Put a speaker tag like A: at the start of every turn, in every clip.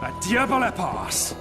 A: A diable pass!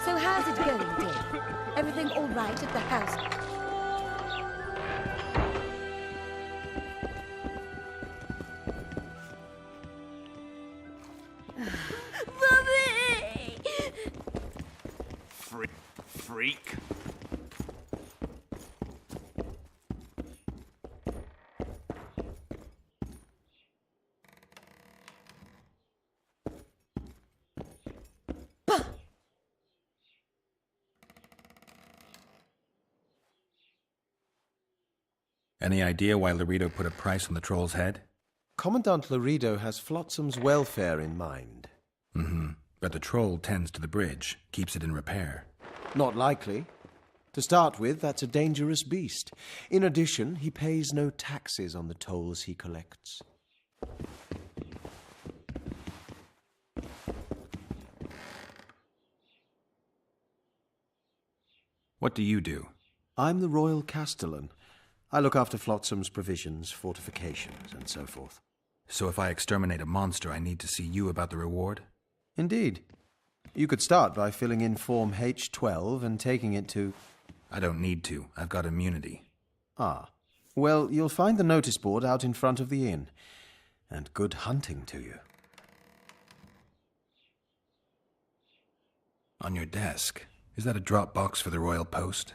B: So how's it going, Dave? Everything all right at the house? Mommy!
A: Freak.
C: Any idea why Laredo put a price on the troll's head?
D: Commandant Laredo has Flotsam's welfare in mind.
C: But the troll tends to the bridge, keeps it in repair.
D: Not likely. To start with, that's a dangerous beast. In addition, he pays no taxes on the tolls he collects.
C: What do you do?
D: I'm the Royal Castellan. I look after Flotsam's provisions, fortifications, and so forth.
C: So if I exterminate a monster, I need to see you about the reward?
D: Indeed. You could start by filling in Form H12 and taking it to...
C: I don't need to. I've got immunity.
D: Ah. Well, you'll find the notice board out in front of the inn. And good hunting to you.
C: On your desk. Is that a drop box for the Royal Post?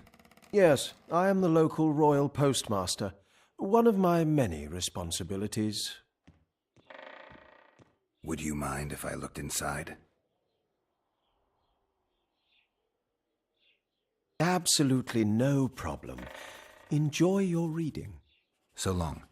D: Yes, I am the local royal postmaster. One of my many responsibilities.
C: Would you mind if I looked inside?
D: Absolutely no problem. Enjoy your reading.
C: So long.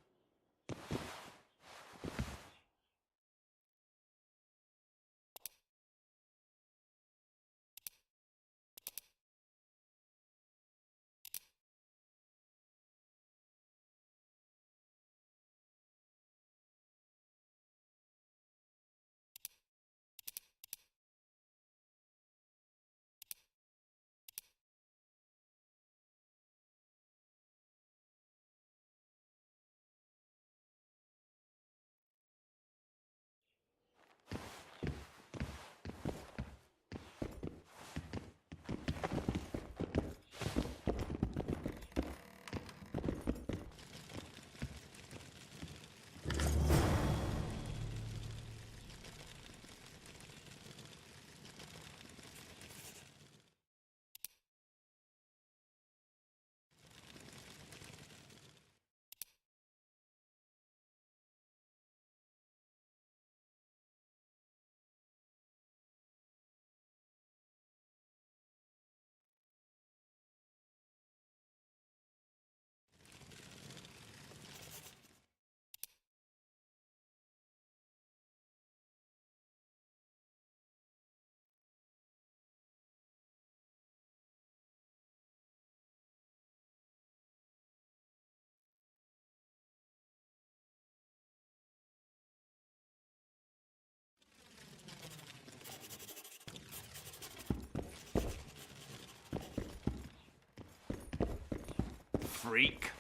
A: freak.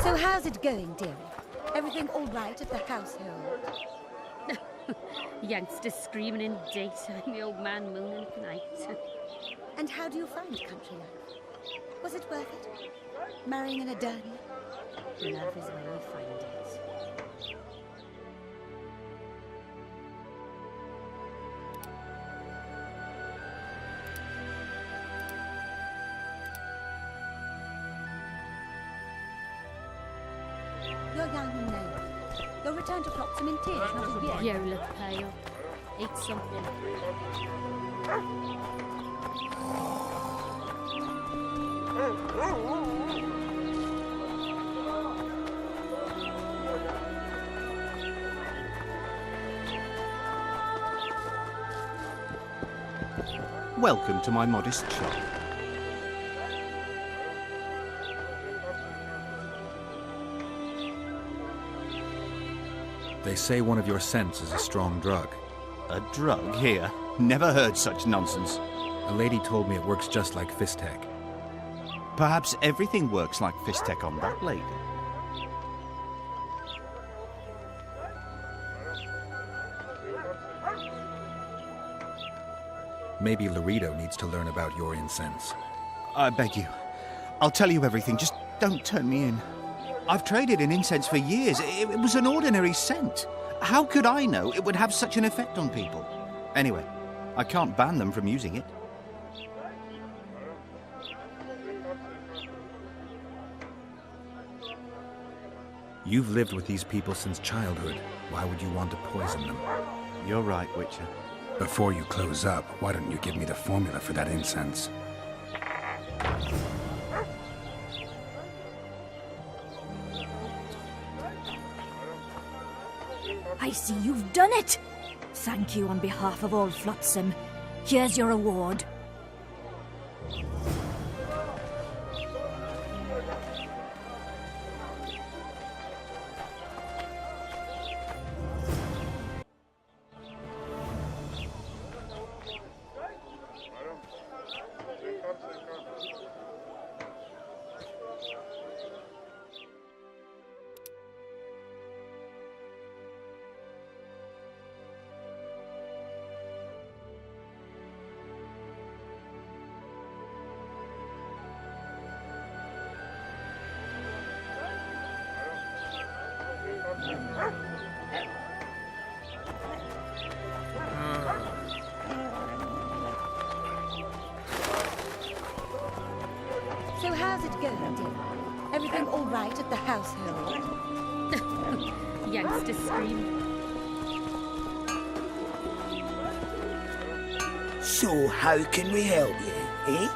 B: So how's it going, dearie? Everything all right at the household?
E: Youngsters screaming in daytime, the old man mooning at night.
B: And how do you find country life? Was it worth it? Marrying an Adani?
E: Love is where you find it.
B: You're young and lonely. You'll return to Flotsam in tears, not in beer.
E: You look pale. Eat something.
F: Welcome to my modest shop.
C: They say one of your scents is a strong drug.
F: A drug here? Never heard such nonsense.
C: A lady told me it works just like Fistech.
F: Perhaps everything works like Fistech on that lady.
C: Maybe Laredo needs to learn about your incense.
F: I beg you. I'll tell you everything, just don't turn me in. I've traded in incense for years. It was an ordinary scent. How could I know it would have such an effect on people? Anyway, I can't ban them from using it.
C: You've lived with these people since childhood. Why would you want to poison them?
F: You're right, Witcher.
C: Before you close up, why don't you give me the formula for that incense?
G: I see you've done it! Thank you on behalf of all Flotsam. Here's your reward.
B: So how's it going, dear? Everything all right at the household?
E: Youngsters screaming.
H: So how can we help you, eh?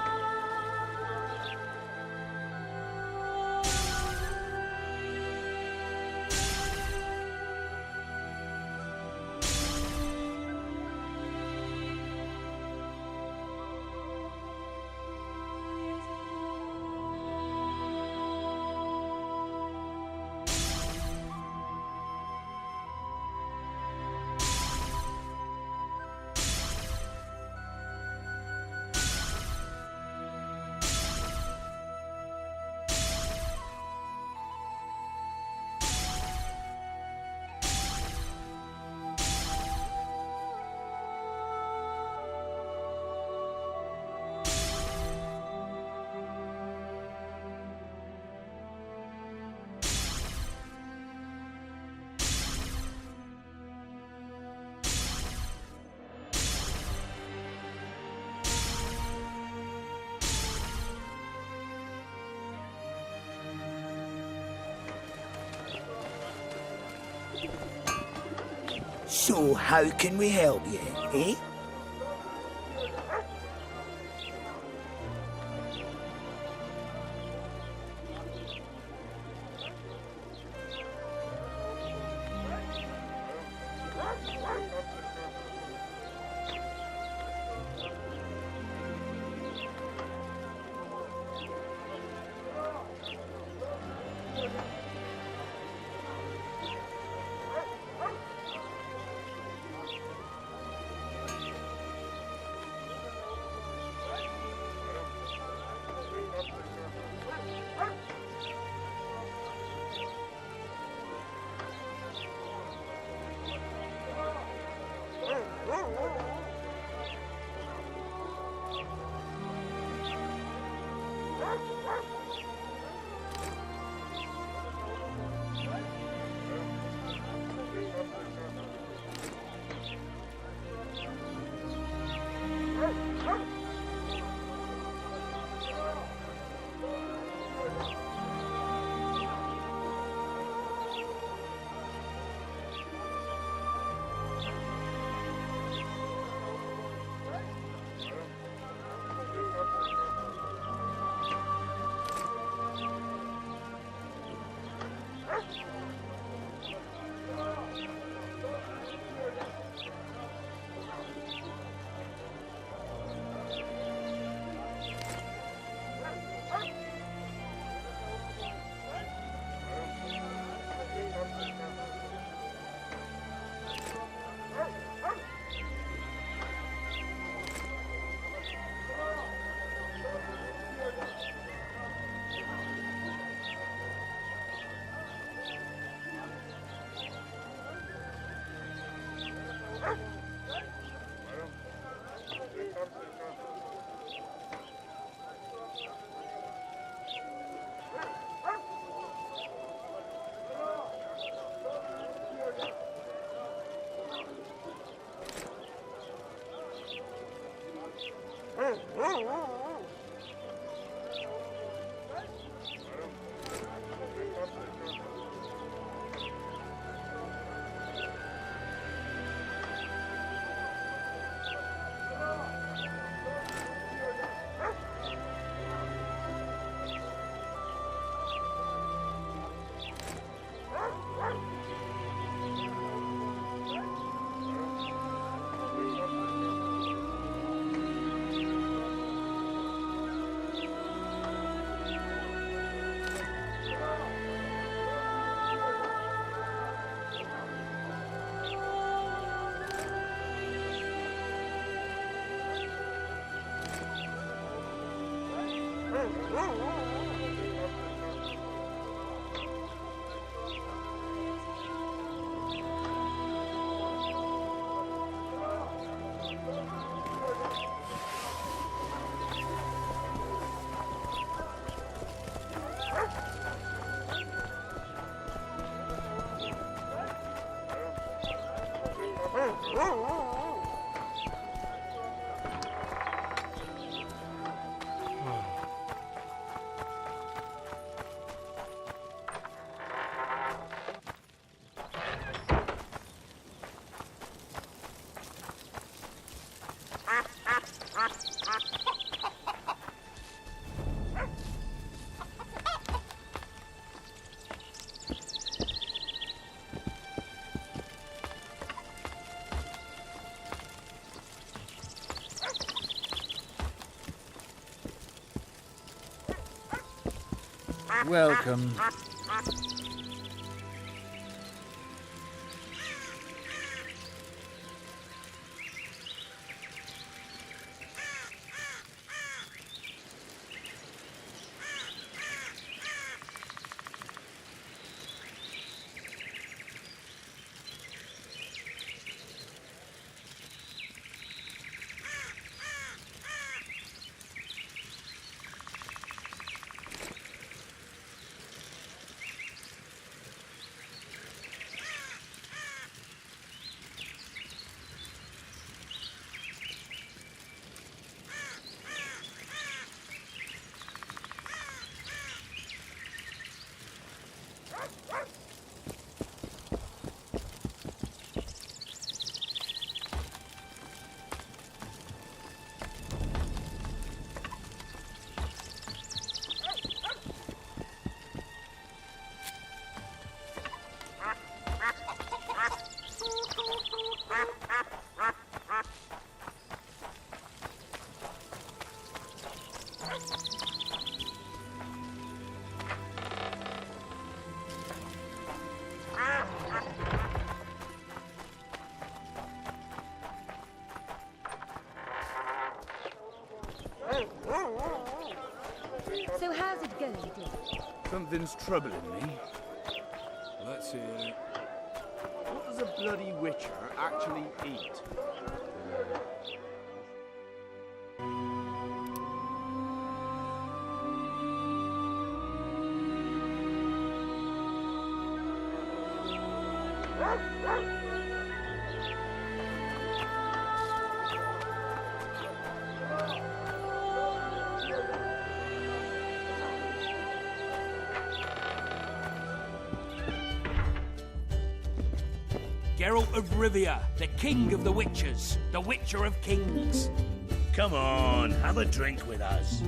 H: So how can we help you, eh?
I: Welcome.
B: So how's it going, dear?
A: Something's troubling me. Let's hear it. What does a bloody witcher actually eat?
J: Geralt of Rivia, the king of the witchers, the witcher of kings.
H: Come on, have a drink with us.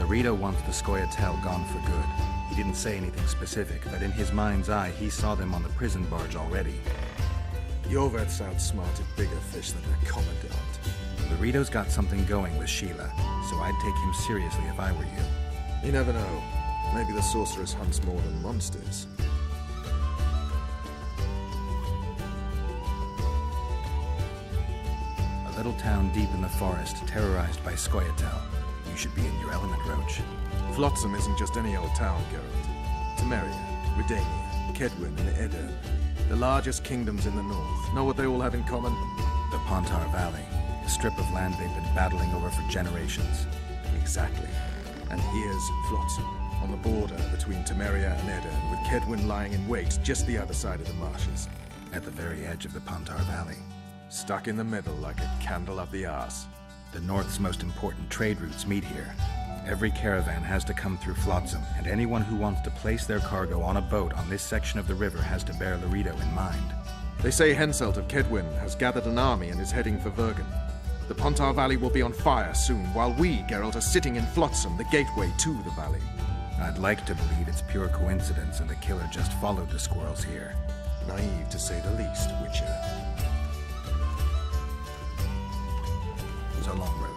C: Rito wants the Scoia'tael gone for good. He didn't say anything specific, but in his mind's eye, he saw them on the prison barge already.
D: The Overts outsmarted bigger fish than their commandant.
C: Rito's got something going with Sheila, so I'd take him seriously if I were you.
D: You never know. Maybe the sorceress hunts more than monsters.
C: A little town deep in the forest, terrorized by Scoia'tael. You should be in your element, Roach.
D: Flotsam isn't just any old town, Geralt. Temeria, Redania, Kedwin, and Edirn. The largest kingdoms in the north. Know what they all have in common?
C: The Pontar Valley. the strip of land they've been battling over for generations.
I: Exactly. And here's Flotsam, on the border between Temeria and Edirn, with Kedwin lying in wait just the other side of the marshes.
C: At the very edge of the Pontar Valley.
I: Stuck in the middle like a candle up the arse.
C: The North's most important trade routes meet here. Every caravan has to come through Flotsam, and anyone who wants to place their cargo on a boat on this section of the river has to bear Loreto in mind.
I: They say Henselt of Kedwin has gathered an army and is heading for Vergen. The Pontar Valley will be on fire soon, while we, Geralt, are sitting in Flotsam, the gateway to the valley.
C: I'd like to believe it's pure coincidence and the killer just followed the squirrels here.
I: Naive, to say the least, Witcher.
C: So long, Roach.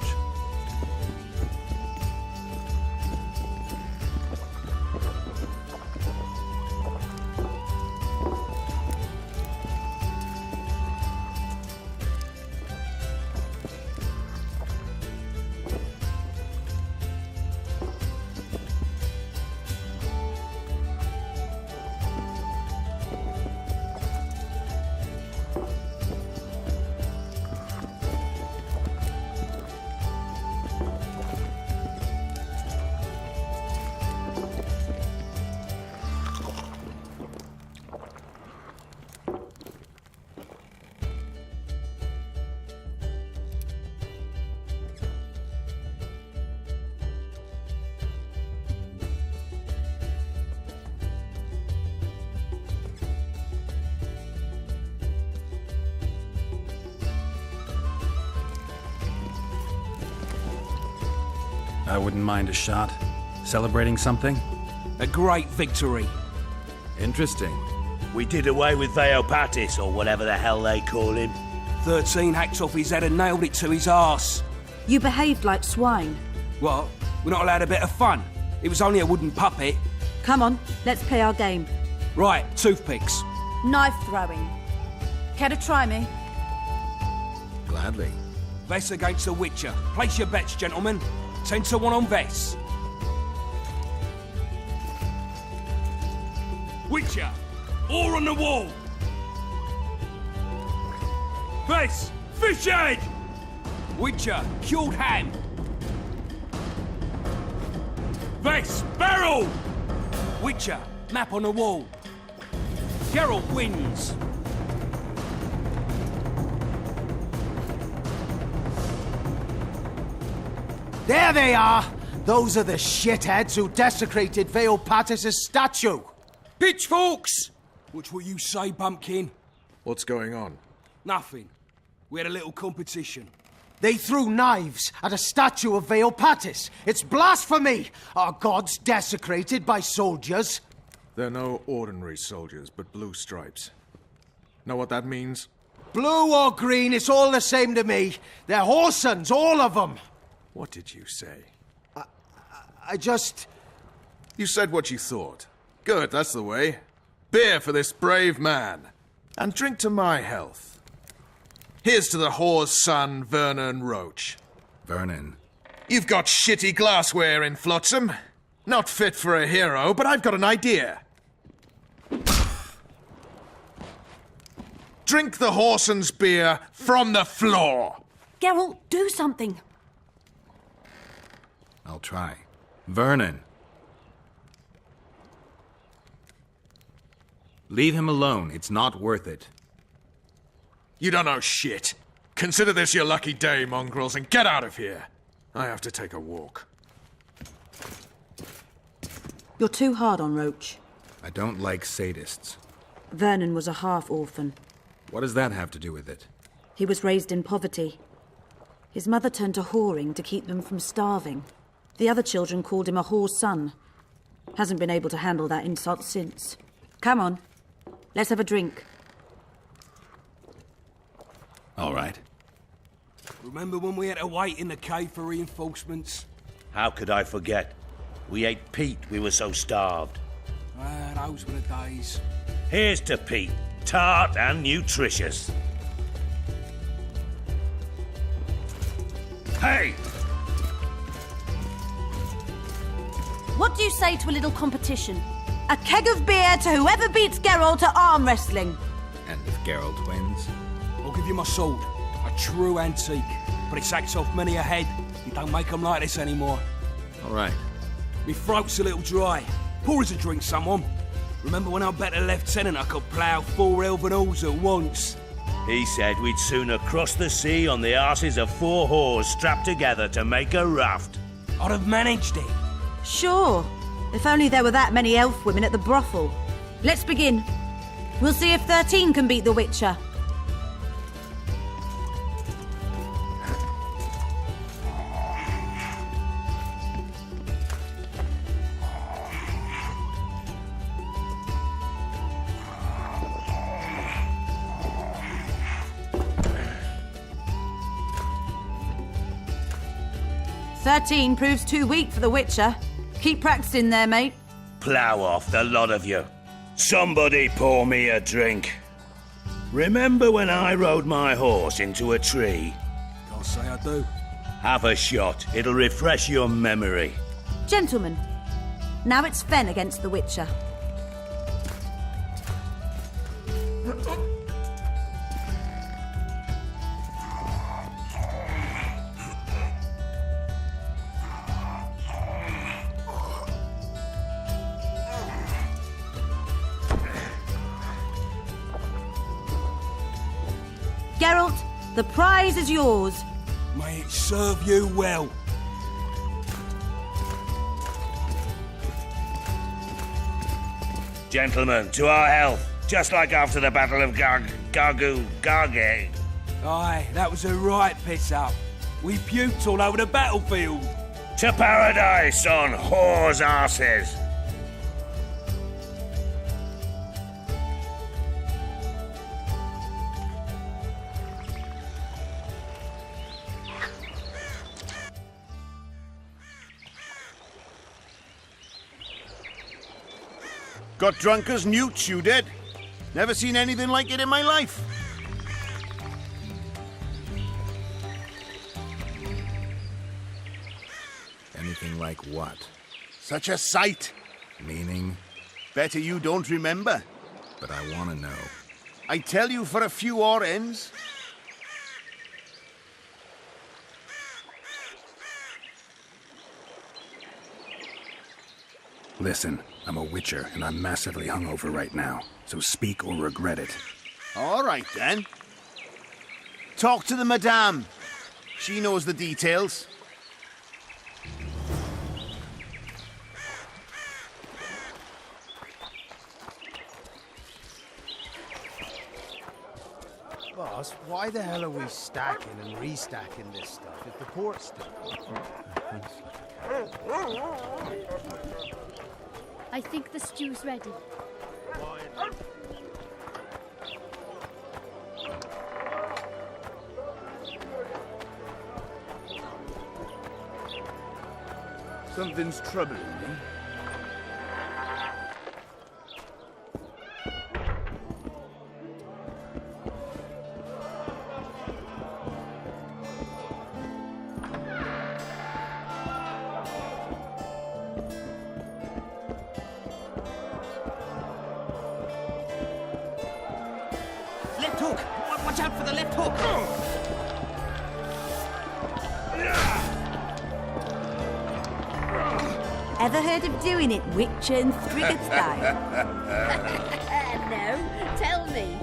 C: I wouldn't mind a shot. Celebrating something?
J: A great victory.
C: Interesting.
H: We did away with Veopatis, or whatever the hell they call him.
J: 13 hacked off his head and nailed it to his arse.
G: You behaved like swine.
J: What? We're not allowed a bit of fun? It was only a wooden puppet.
G: Come on, let's play our game.
J: Right, toothpicks.
G: Knife throwing. Care to try me?
C: Gladly.
J: Vess against the Witcher. Place your bets, gentlemen. 10 to 1 on Vess. Witcher, oar on the wall. Vess, fish head. Witcher, cured ham. Vess, barrel. Witcher, map on the wall. Geralt wins.
D: There they are! Those are the shitheads who desecrated Veopatis' statue!
J: Pitchforks! What's what you say, Bumpkin?
I: What's going on?
J: Nothing. We had a little competition.
D: They threw knives at a statue of Veopatis! It's blasphemy! Our gods desecrated by soldiers!
I: They're no ordinary soldiers, but blue stripes. Know what that means?
D: Blue or green, it's all the same to me. They're Horsens, all of them!
I: What did you say?
D: I just...
I: You said what you thought. Good, that's the way. Beer for this brave man. And drink to my health. Here's to the whore's son, Vernon Roach.
C: Vernon.
I: You've got shitty glassware in Flotsam. Not fit for a hero, but I've got an idea. Drink the Horsens beer from the floor.
G: Geralt, do something.
C: I'll try. Vernon. Leave him alone. It's not worth it.
I: You don't know shit. Consider this your lucky day, mongrels, and get out of here. I have to take a walk.
G: You're too hard on Roach.
C: I don't like sadists.
G: Vernon was a half-orphan.
C: What does that have to do with it?
G: He was raised in poverty. His mother turned to whoring to keep them from starving. The other children called him a whore's son. Hasn't been able to handle that insult since. Come on, let's have a drink.
C: All right.
J: Remember when we had to wait in the cave for reinforcements?
H: How could I forget? We ate Pete, we were so starved.
J: Those were the days.
H: Here's to Pete, tart and nutritious. Hey!
G: What do you say to a little competition? A keg of beer to whoever beats Geralt at arm wrestling.
C: And if Geralt wins?
J: I'll give you my sword. A true antique. but it sacks off many a head. You don't make 'em like this anymore.
C: All right.
J: Me throat's a little dry. Pour us a drink, someone. Remember when I bet a lieutenant I could plough 4 elven halls at once?
K: He said we'd sooner cross the sea on the arses of 4 whores strapped together to make a raft.
J: I'd have managed it.
G: Sure. If only there were that many elf women at the brothel. Let's begin. We'll see if 13 can beat the Witcher. "13 proves too weak for the Witcher. Keep practicing there, mate."
K: Plough off, the lot of you. Somebody pour me a drink. Remember when I rode my horse into a tree?
J: Can't say I do.
K: Have a shot. It'll refresh your memory.
G: Gentlemen, now it's Fen against the Witcher. Geralt, the prize is yours.
J: May it serve you well.
K: Gentlemen, to our health. Just like after the Battle of Garge.
J: Aye, that was a right piss-up. We puked all over the battlefield.
K: To paradise on whores' arses.
F: Got drunk as newts, you did. Never seen anything like it in my life.
C: Anything like what?
F: Such a sight.
C: Meaning?
F: Better you don't remember.
C: But I want to know.
F: I tell you for a few odd ends.
C: Listen, I'm a witcher, and I'm massively hungover right now, so speak or regret it.
F: All right, then. Talk to the madame. She knows the details.
D: Boss, why the hell are we stacking and restacking this stuff if the port's still...
E: I think the stew's ready.
A: Something's troubling me.
J: Left hook! Watch out for the left hook!
G: Ever heard of doing it Witcher and Frigate style?
E: No, tell me.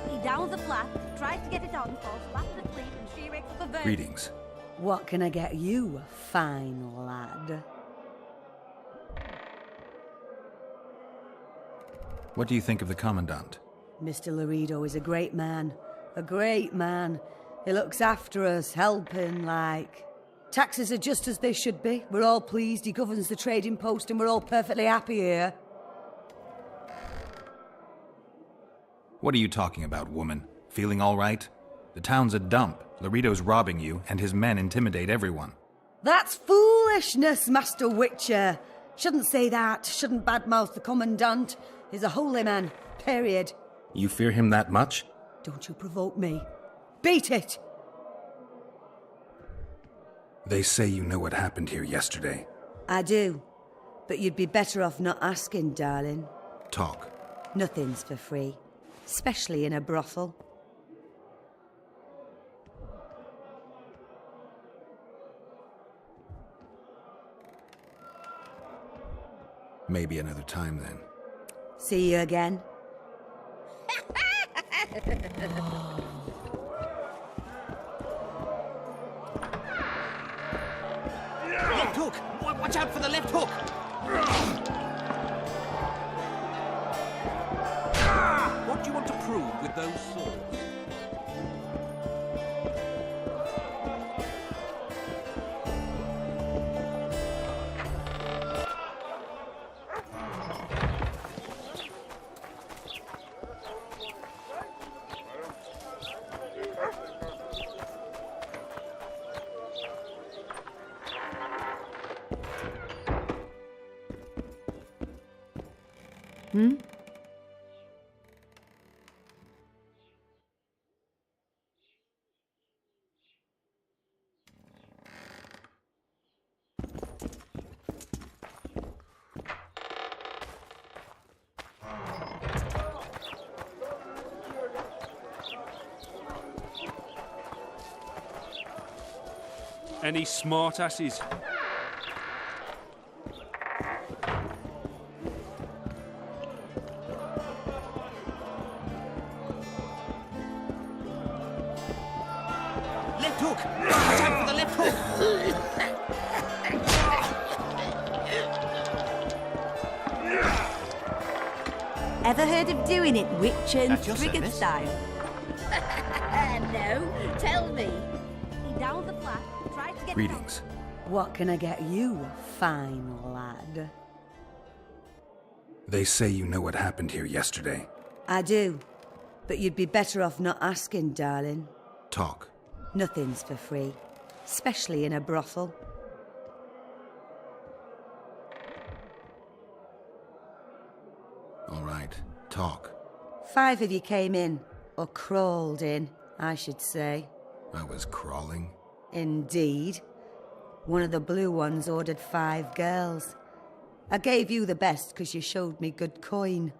G: He downed the flap, tried to get it on, falls flat to the cleat, and she rakes up the verge.
C: Greetings.
B: What can I get you, fine lad?
C: What do you think of the Commandant?
B: Mr. Laredo is a great man. A great man. He looks after us, helping, like... Taxes are just as they should be. We're all pleased. He governs the trading post and we're all perfectly happy here.
C: What are you talking about, woman? Feeling all right? The town's a dump. Laredo's robbing you, and his men intimidate everyone.
B: That's foolishness, Master Witcher. Shouldn't say that. Shouldn't badmouth the Commandant. He's a holy man. Period.
C: You fear him that much?
B: Don't you provoke me. Beat it!
C: They say you know what happened here yesterday.
B: I do. But you'd be better off not asking, darling.
C: Talk.
B: Nothing's for free. Especially in a brothel.
C: Maybe another time then.
B: See you again.
F: Left hook! Watch out for the left hook!
J: What do you want to prove with those swords? Any smart asses?
F: Left hook! Watch out for the left hook!
G: Ever heard of doing it witch and
F: At your
G: frigate
F: service.
G: style?
E: No, tell me. Down the flat, try to get
C: Greetings.
B: What can I get you, fine lad?
C: They say you know what happened here yesterday.
B: I do. But you'd be better off not asking, darling.
C: Talk.
B: Nothing's for free. Especially in a brothel.
C: All right. Talk.
B: 5 of you came in. Or crawled in, I should say.
C: I was crawling.
B: Indeed. One of the blue ones ordered 5 girls. I gave you the best because you showed me good coin.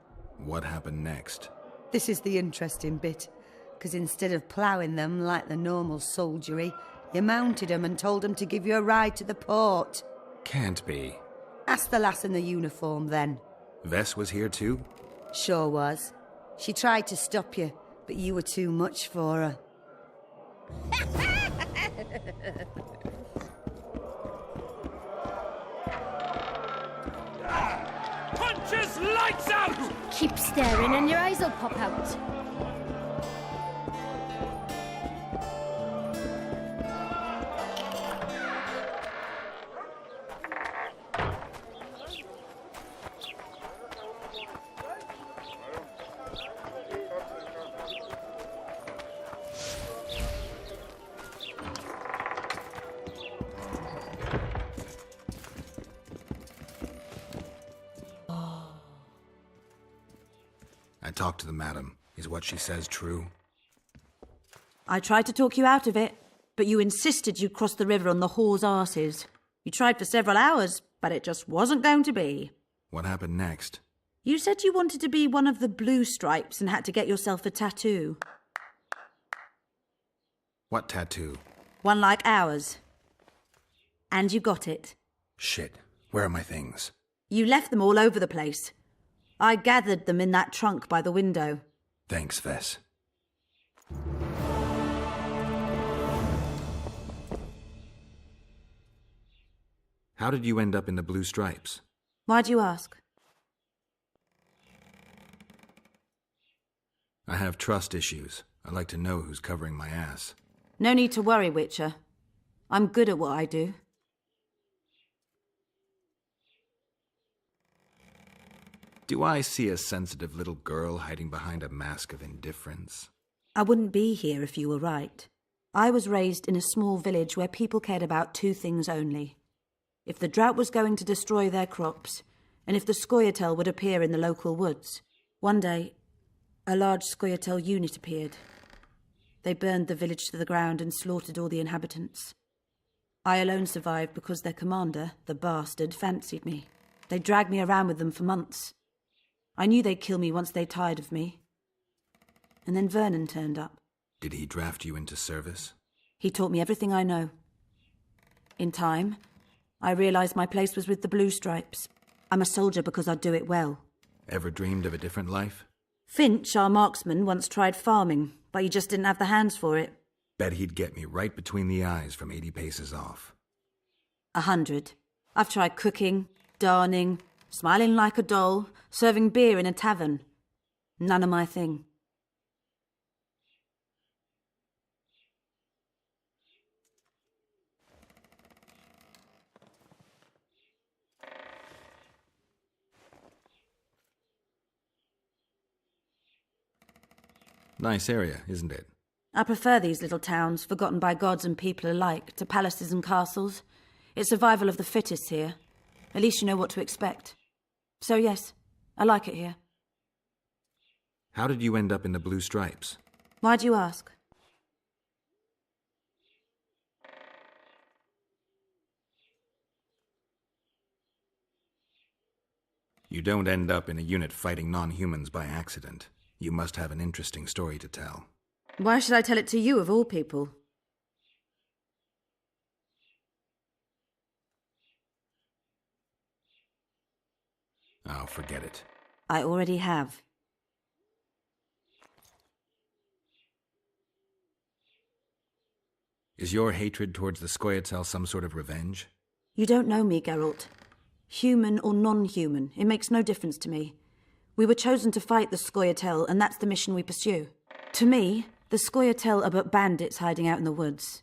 C: What happened next?
B: This is the interesting bit, because instead of ploughing them like the normal soldiery, you mounted them and told them to give you a ride to the port.
C: Can't be.
B: Ask the lass in the uniform then.
C: Vess was here too?
B: Sure was. She tried to stop you, but you were too much for her.
J: Punches lights out!
E: Keep staring and your eyes will pop out.
C: I talked to the madam. Is what she says true?
G: I tried to talk you out of it, but you insisted you'd cross the river on the whore's arses. You tried for several hours, but it just wasn't going to be.
C: What happened next?
G: You said you wanted to be one of the blue stripes and had to get yourself a tattoo.
C: What tattoo?
G: One like ours. And you got it.
C: Shit. Where are my things?
G: You left them all over the place. I gathered them in that trunk by the window.
C: Thanks, Vess. How did you end up in the blue stripes?
G: Why'd you ask?
C: I have trust issues. I'd like to know who's covering my ass.
G: No need to worry, Witcher. I'm good at what I do.
C: Do I see a sensitive little girl hiding behind a mask of indifference?
G: I wouldn't be here if you were right. I was raised in a small village where people cared about 2 things only. If the drought was going to destroy their crops, and if the scoia'tael would appear in the local woods. One day, a large scoia'tael unit appeared. They burned the village to the ground and slaughtered all the inhabitants. I alone survived because their commander, the bastard, fancied me. They dragged me around with them for months. I knew they'd kill me once they tired of me. And then Vernon turned up.
C: Did he draft you into service?
G: He taught me everything I know. In time, I realised my place was with the Blue Stripes. I'm a soldier because I do it well.
C: Ever dreamed of a different life?
G: Finch, our marksman, once tried farming, but he just didn't have the hands for it.
C: Bet he'd get me right between the eyes from 80 paces off.
G: 100. I've tried cooking, darning, smiling like a doll, serving beer in a tavern. None of my thing.
C: Nice area, isn't it?
G: I prefer these little towns, forgotten by gods and people alike, to palaces and castles. It's survival of the fittest here. At least you know what to expect. So yes, I like it here.
C: How did you end up in the Blue Stripes?
G: Why'd you ask?
C: You don't end up in a unit fighting non-humans by accident. You must have an interesting story to tell.
G: Why should I tell it to you, of all people?
C: Oh, forget it.
G: I already have.
C: Is your hatred towards the Scoia'tael some sort of revenge?
G: You don't know me, Geralt. Human or non-human, it makes no difference to me. We were chosen to fight the Scoia'tael, and that's the mission we pursue. To me, the Scoia'tael are but bandits hiding out in the woods.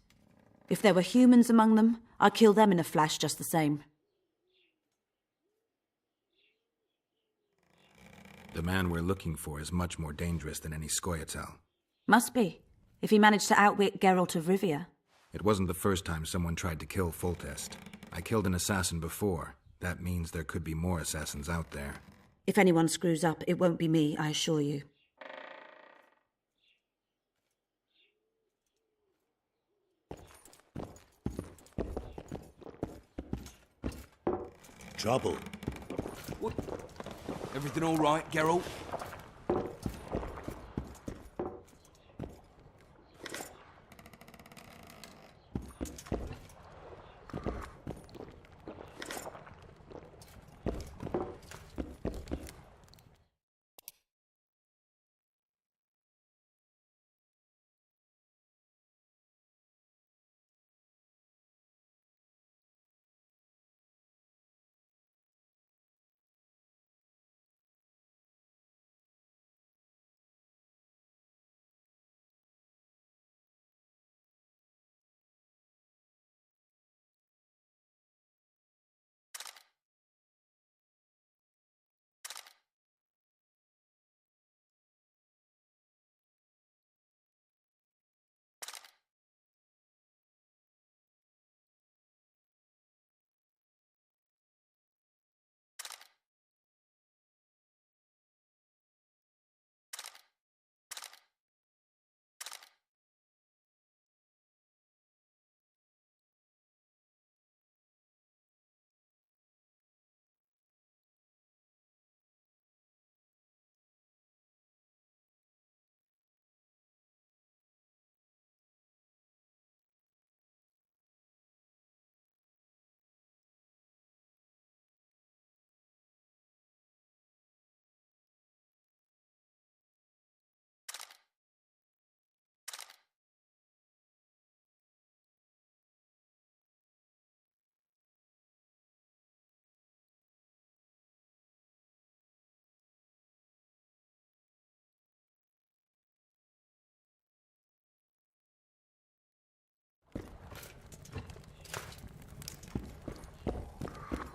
G: If there were humans among them, I'd kill them in a flash just the same.
C: The man we're looking for is much more dangerous than any Scoia'tael.
G: Must be, if he managed to outwit Geralt of Rivia.
C: It wasn't the first time someone tried to kill Foltest. I killed an assassin before. That means there could be more assassins out there.
G: If anyone screws up, it won't be me, I assure you.
K: Trouble.
J: What? Everything all right, Geralt?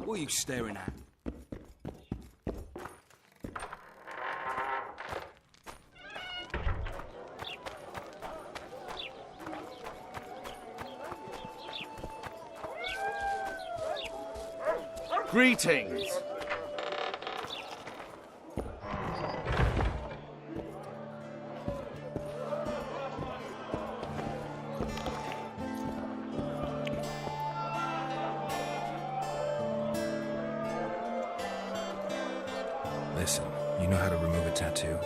J: What are you staring at?
A: Greetings.
C: Listen, you know how to remove a tattoo?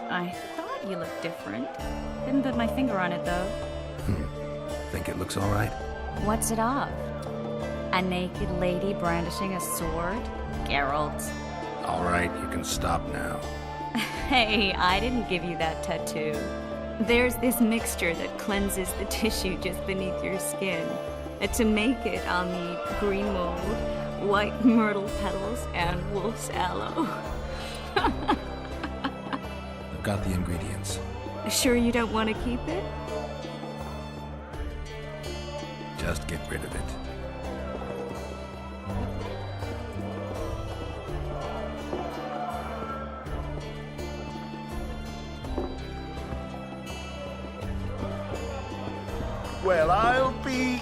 E: I thought you looked different. Didn't put my finger on it, though.
C: Think it looks all right?
E: What's it of? A naked lady brandishing a sword? Geralt.
C: All right, you can stop now.
E: Hey, I didn't give you that tattoo. There's this mixture that cleanses the tissue just beneath your skin. And to make it, I'll need green mold, white myrtle petals, and wolf's aloe.
C: I've got the ingredients.
E: Sure you don't want to keep it?
C: Just get rid of it.
I: Well, I'll be...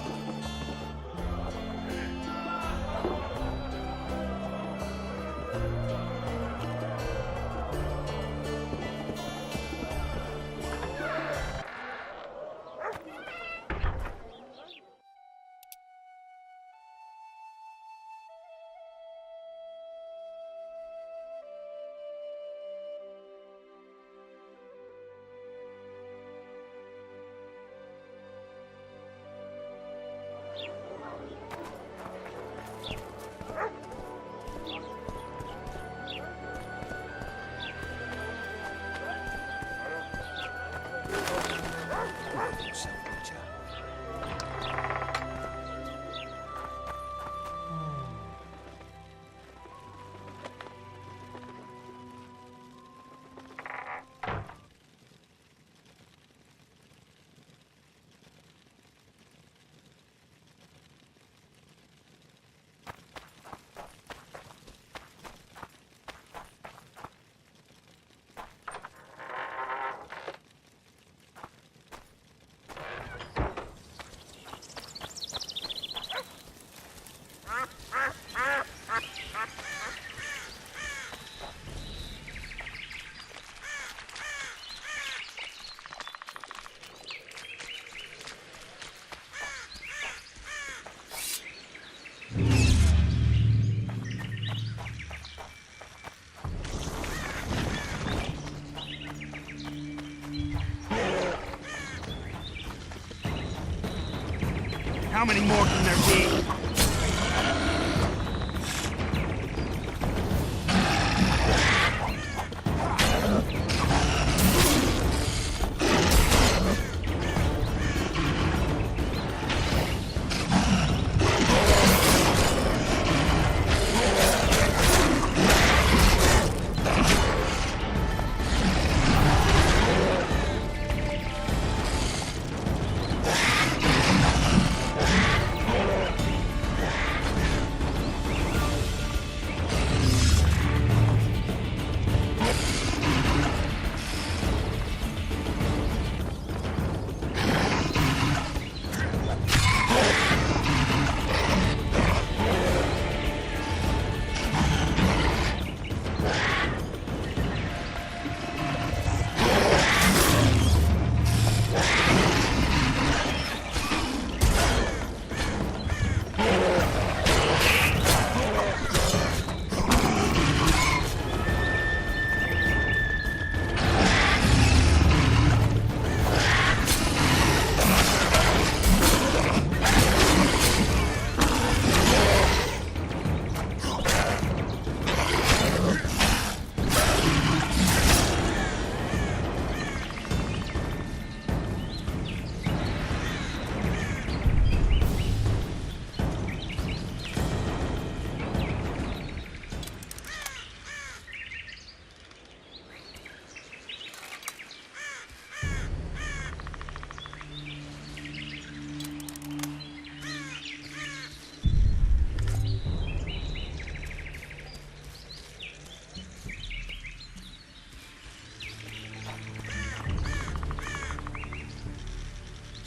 J: How many more can there be?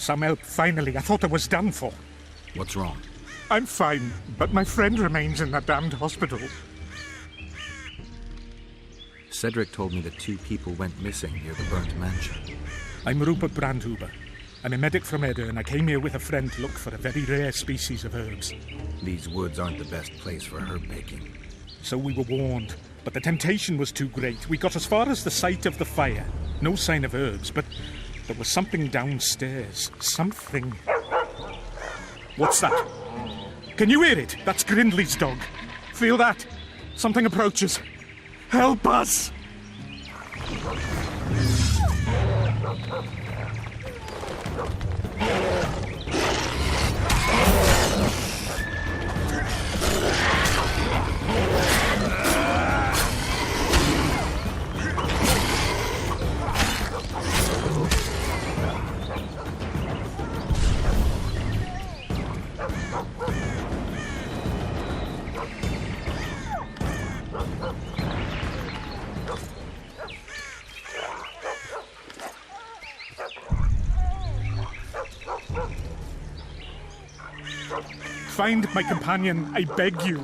L: Some help, finally. I thought I was done for.
C: What's wrong?
L: I'm fine, but my friend remains in that damned hospital.
C: Cedric told me that 2 people went missing near the burnt mansion.
L: I'm Rupert Brandhuber. I'm a medic from Edda, and I came here with a friend to look for a very rare species of herbs.
C: These woods aren't the best place for herb picking.
L: So we were warned, but the temptation was too great. We got as far as the site of the fire. No sign of herbs, but there was something downstairs. Something. What's that? Can you hear it? That's Grindley's dog. Feel that? Something approaches. Help us! Find my companion, I beg you.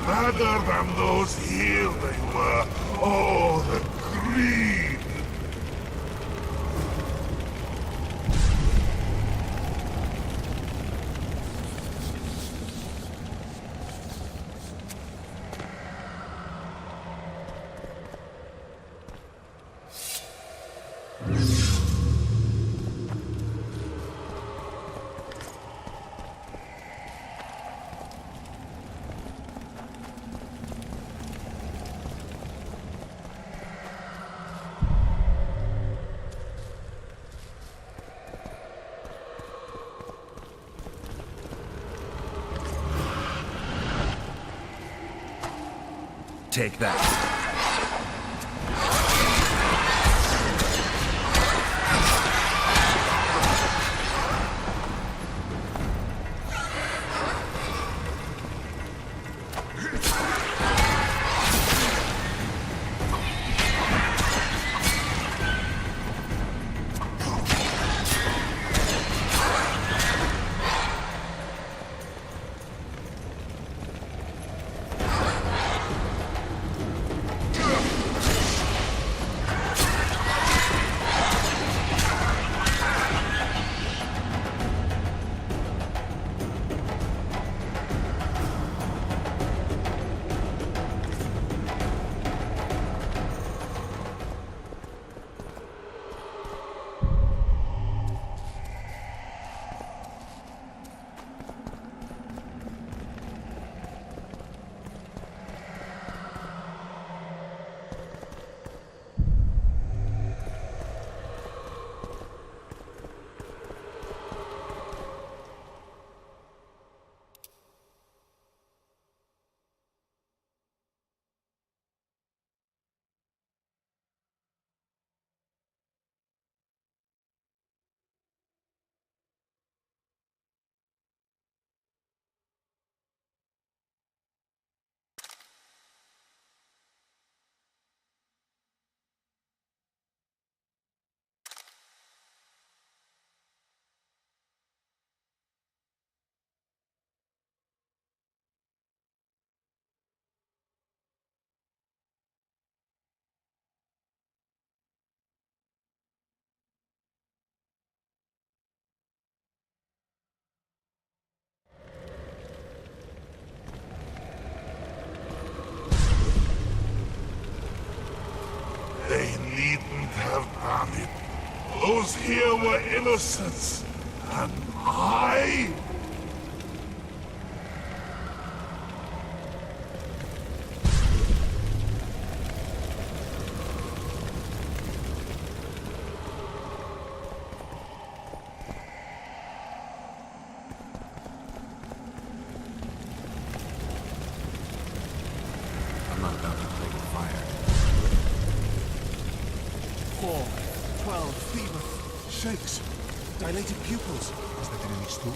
M: Rather than those here they were, oh, read.
C: Take that. They needn't have done it. Those here were innocents. And I...
D: I'm not about to play with fire.
M: 4, 12, fever, shakes, dilated pupils. Has there been any stool?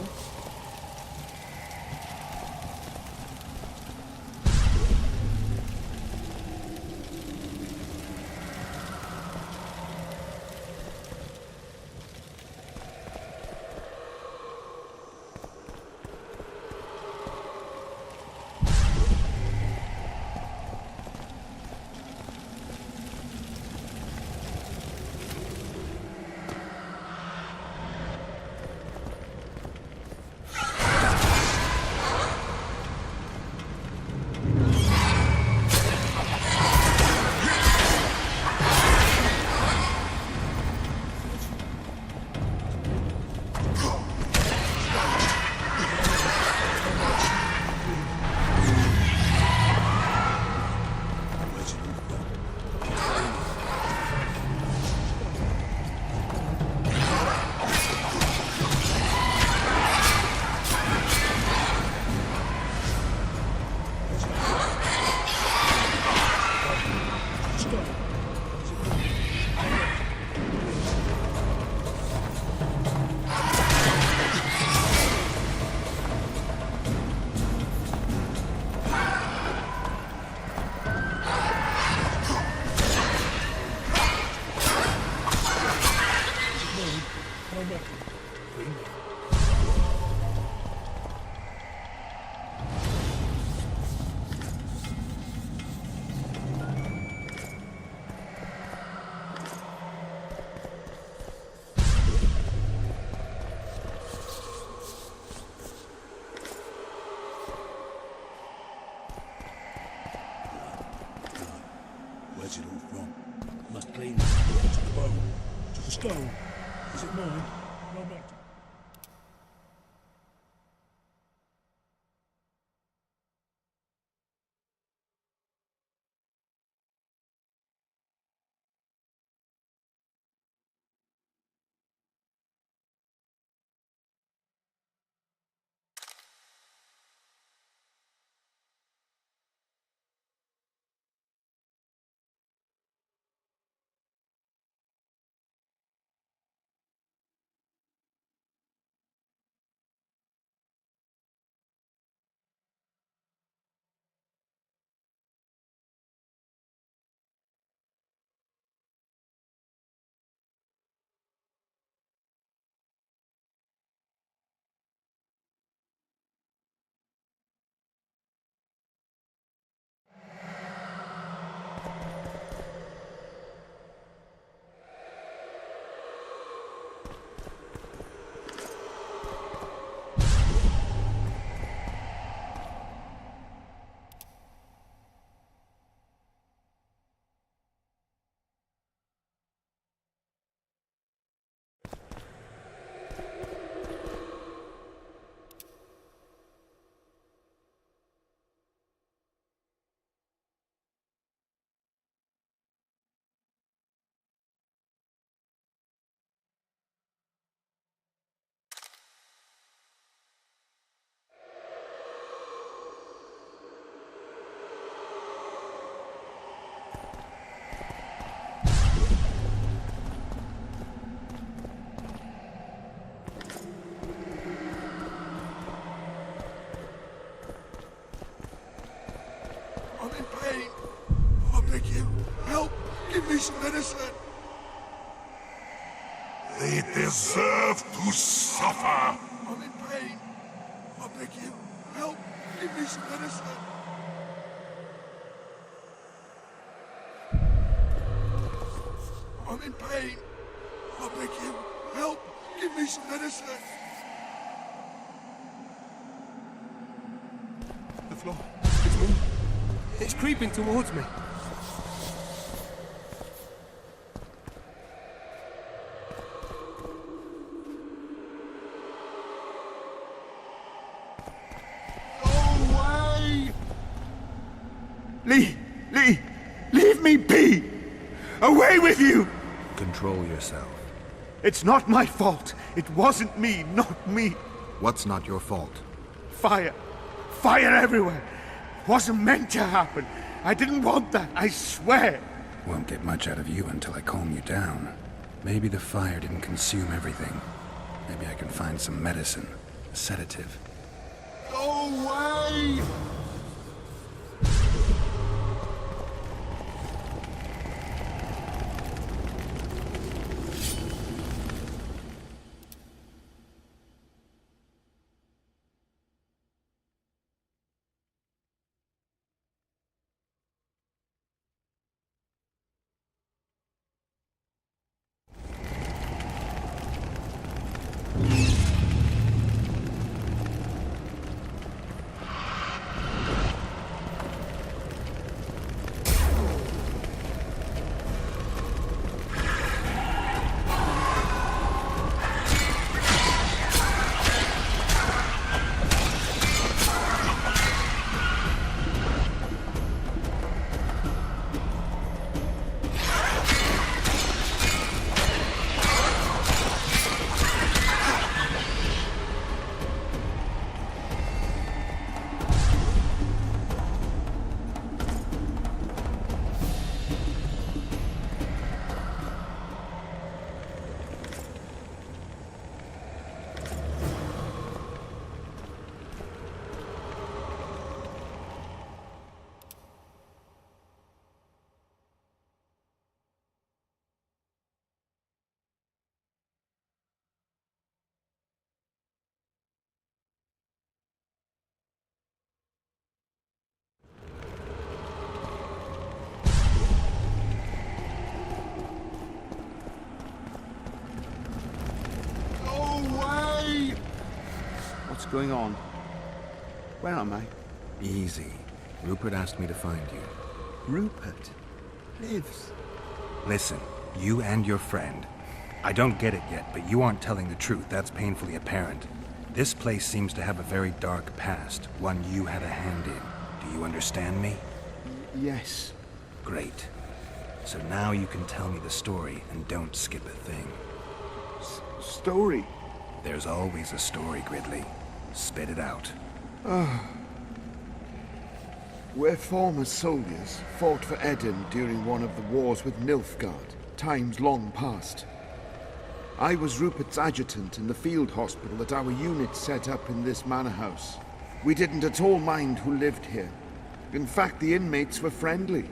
J: Wrong. Must clean it. To the bone. To the stone. Is it mine? No matter.
M: I'm in pain. I beg you, help! Give me some medicine!
N: They deserve to suffer!
M: I'm in pain. I beg you, help! Give me some medicine! I'm in pain. I beg you, help! Give me some medicine!
O: The floor. It's moving. It's creeping towards me.
F: Lee! Leave me be! Away with you!
C: Control yourself.
F: It's not my fault. It wasn't me, not me.
C: What's not your fault?
F: Fire. Fire everywhere. Wasn't meant to happen. I didn't want that, I swear.
C: Won't get much out of you until I calm you down. Maybe the fire didn't consume everything. Maybe I can find some medicine. A sedative.
M: Go away!
F: What's going on? Where am I?
C: Easy. Rupert asked me to find you.
F: Rupert?
A: lives.
C: Listen, you and your friend. I don't get it yet, but you aren't telling the truth. That's painfully apparent. This place seems to have a very dark past, one you had a hand in. Do you understand me?
A: Yes.
C: Great. So now you can tell me the story and don't skip a thing.
A: Story?
C: There's always a story, Gridley. Spit it out.
A: We're former soldiers, fought for Eden during one of the wars with Nilfgaard, times long past. I was Rupert's adjutant in the field hospital that our unit set up in this manor house. We didn't at all mind who lived here. In fact, the inmates were friendly.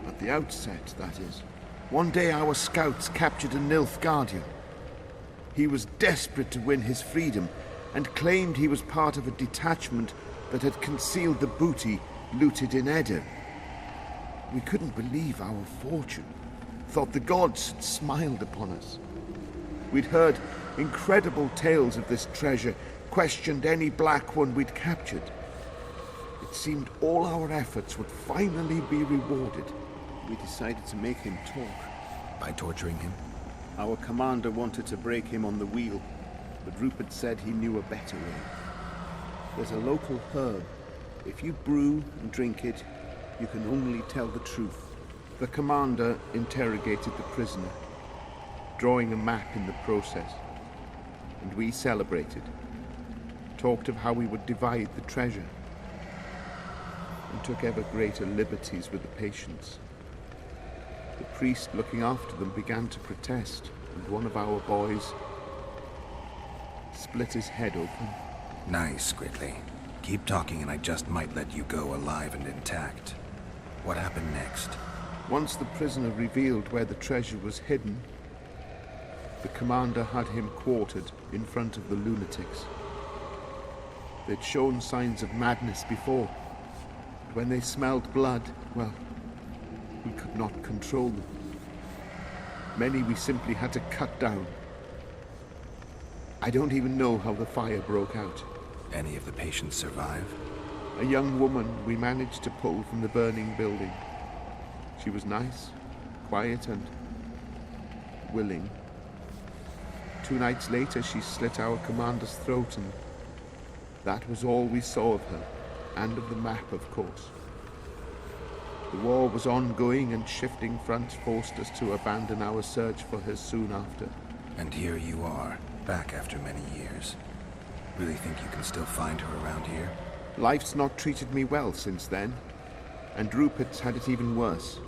A: At the outset, that is. One day our scouts captured a Nilfgaardian. He was desperate to win his freedom and claimed he was part of a detachment that had concealed the booty looted in Eden. We couldn't believe our fortune. Thought the gods had smiled upon us. We'd heard incredible tales of this treasure, questioned any black one we'd captured. It seemed all our efforts would finally be rewarded. We decided to make him talk.
C: By torturing him?
A: Our commander wanted to break him on the wheel, but Rupert said he knew a better way. There's a local herb. If you brew and drink it, you can only tell the truth. The commander interrogated the prisoner, drawing a map in the process, and we celebrated. Talked of how we would divide the treasure, and took ever greater liberties with the patients. The priest looking after them began to protest, and one of our boys split his head open.
C: Nice, Gridley. Keep talking and I just might let you go alive and intact. What happened next?
A: Once the prisoner revealed where the treasure was hidden, the commander had him quartered in front of the lunatics. They'd shown signs of madness before. But when they smelled blood, well, we could not control them. Many we simply had to cut down. I don't even know how the fire broke out.
C: Any of the patients survive?
A: A young woman we managed to pull from the burning building. She was nice, quiet, and willing. 2 nights later, she slit our commander's throat, and that was all we saw of her, and of the map, of course. The war was ongoing, and shifting fronts forced us to abandon our search for her soon after.
C: And here you are, back after many years. Really think you can still find her around here?
A: Life's not treated me well since then, and Rupert's had it even worse.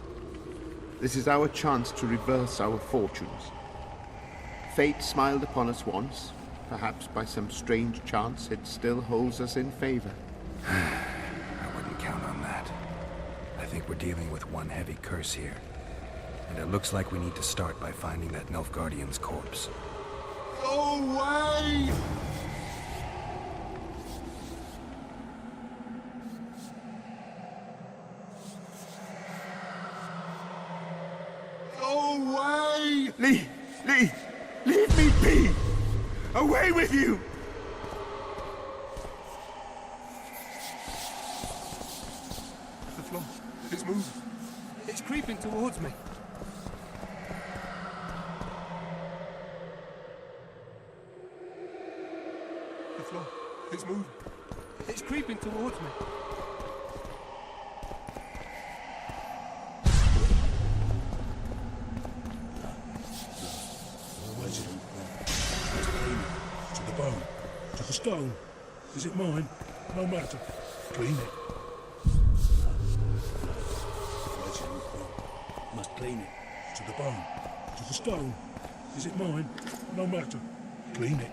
A: This is our chance to reverse our fortunes. Fate smiled upon us once. Perhaps by some strange chance it still holds us in favor.
C: I wouldn't count on that. I think we're dealing with one heavy curse here. And it looks like we need to start by finding that Nilfgaardian's corpse.
N: Go away! Go away!
A: Lee! Leave me be! Away with you!
O: The floor. It's moving. It's creeping towards me. The floor. It's moving. It's creeping towards me.
N: To the bone. To the stone. Is it mine? No matter. Clean it. Must clean it. To the bone. To the stone. Is it mine? No matter. Clean it.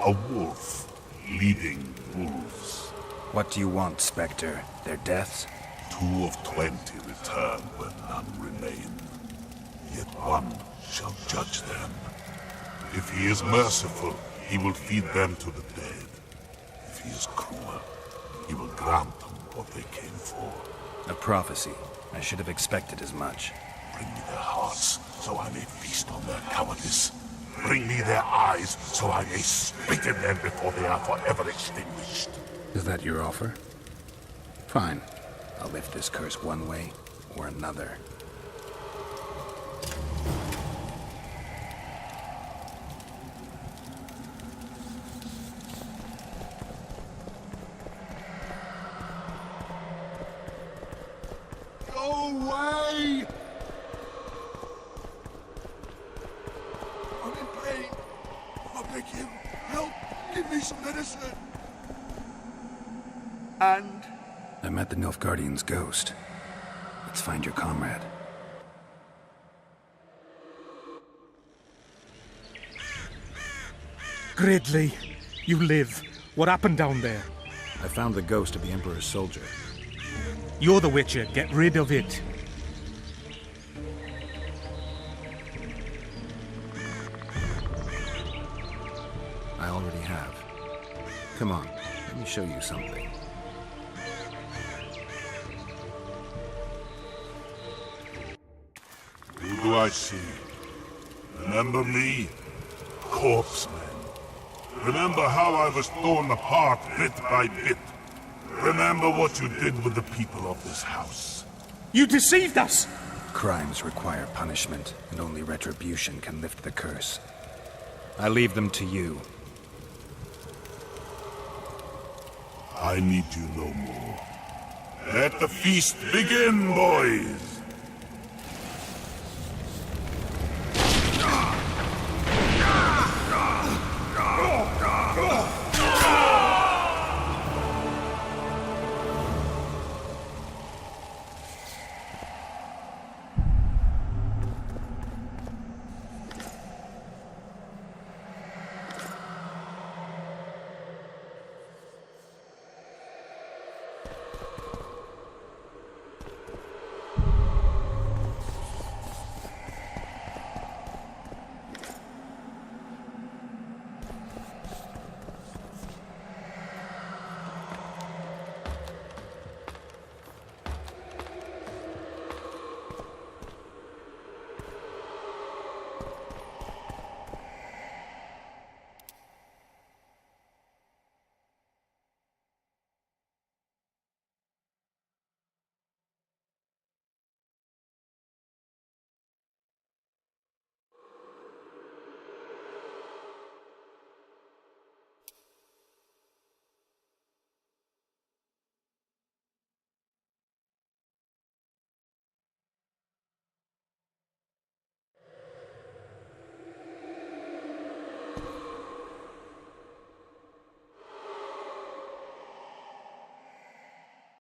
P: A wolf leading wolves.
C: What do you want, Spectre? Their deaths?
P: 2 of 20 return where none remain. Yet one shall judge them. If he is merciful, he will feed them to the dead. If he is cruel, he will grant them what they came for.
C: A prophecy. I should have expected as much.
P: Bring me their hearts, so I may feast on their cowardice. Bring me their eyes, so I may spit in them before they are forever extinguished.
C: Is that your offer? Fine. I'll lift this curse one way or another.
M: Go away! I'm in pain. I beg you, help! Give me some medicine! And?
C: I met the Nilfgaardian's ghost. Let's find your comrade.
L: Gridley, you live. What happened down there?
C: I found the ghost of the Emperor's soldier.
L: You're the Witcher. Get rid of it.
C: I already have. Come on, let me show you something.
P: Who do I see? Remember me? Corpseman. Remember how I was torn apart bit by bit? Remember what you did with the people of this house?
L: You deceived us!
C: Crimes require punishment, and only retribution can lift the curse. I leave them to you.
P: I need you no more. Let the feast begin, boys!